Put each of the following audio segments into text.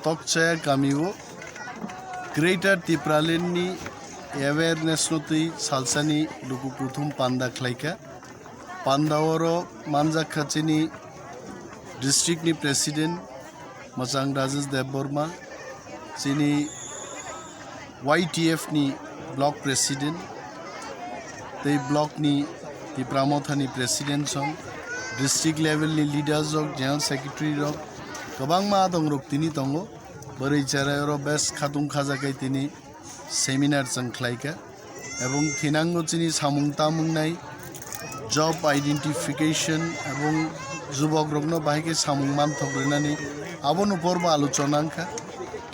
Takchaya kamiwo Greater Tipraleni awareness noti salsani Lwkuthwm Panda Khulaijak Panda oro Manjakha chini district ni president Masang Rajesh Dev Burma chini YTF ni block president tei block ni Tipramotha ni president song district level ni leaders of general secretary rok kabangma dong rok tini tongo borai charai ro best khatung khajakai tini seminar sang Khulaijak ebong thinango chini samung tamung nai job identification ebong যুবক রগ্ন বাহিকে সামুংমান থগ্রেনানি আবন উপর বা আলোচনা আঙ্কা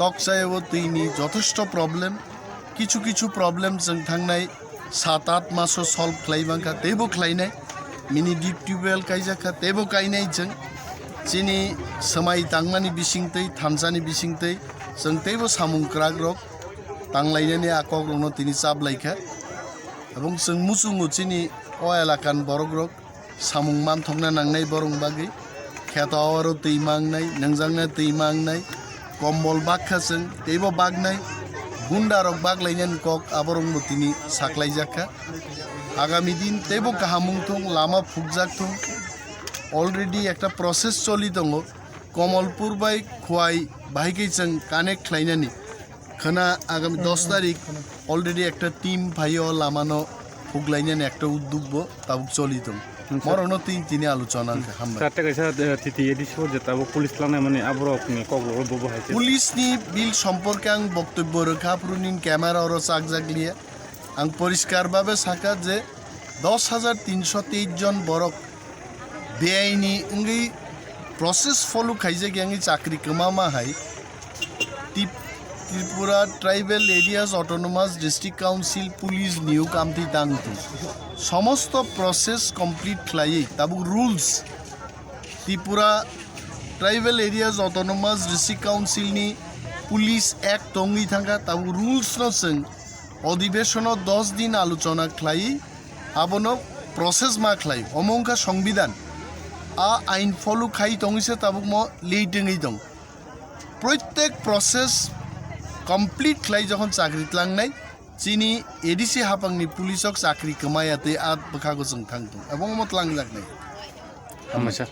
তকচায়ও তিনি যথেষ্ট problem কিছু কিছু problem जों थांनाय 7-8 मासो सल्व खालायबांखा तेबो खालायनाय मिनि डिप टिउबवेल कायजाखा तेबो कायनाय जों चिनि समाय तांमानि बिसिंतै थानसानि बिसिंतै जों तेबो सामुंक्राग रक तांलायनानि आकक रनो तिनि चाबलायखा এবং जों मुसुङो चिनि अयालाकान बरक रक samung man thokna nangnai borong bagi kheto aro tei mangnai nangjangna tei mangnai kombol bakha जों teibo bagnai gunda rok baglainen kok aborong tini saklaijakha agami din teibo kahamung thong lama phukjak thong already ekta process choli dongo Komolpur bai khwai bahike जों connect khlainani khana agami 10 tarik already ekta team bhaio lamano phuglainen ekta uddugbo tabuk choli dong মরনো তিনি আলোচনা হামরা সাথে কাছে তিতি addition যেটা police লানে মানে আবরকনি কগলো ববহাইছে পুলিশনি বিল সম্পর্কে আং বক্তব্য রাখা পুরুনিন ক্যামেরা আর চাকজাগলিয়া আং পরিষ্কারভাবে সাকা যে 10,323 জন বরক বেআইনি ইংগি প্রসেস ফলো খাইজে গিয়াঙ্গি চাকরি কমামা হাই Tripura tribal areas autonomous district council police নিয়োগ আমতি দাংতু সমস্ত প্রসেস কমপ্লিট খাই তাবুক rules Tripura tribal areas autonomous district council নি পুলিশ অ্যাক্ট তঙ্গি থাকা তাবুক রুলস নসং অধিবেশন 10 দিন আলোচনা খাই আবন প্রসেস মা খাই অমংকা সংবিধান আইন ফলো খাই তঙ্গিছে তাবুক ম লেইটেঙ্গি দং প্রত্যেক প্রসেস কমপ্লিট খাই যখন চাকরি লাংনাই চিনি এডিসি হাপাংনি পুলিশক চাকরি কমায়াতে আত বখাগো जों थांदों এবং মত লাংজাকনাই হামেশা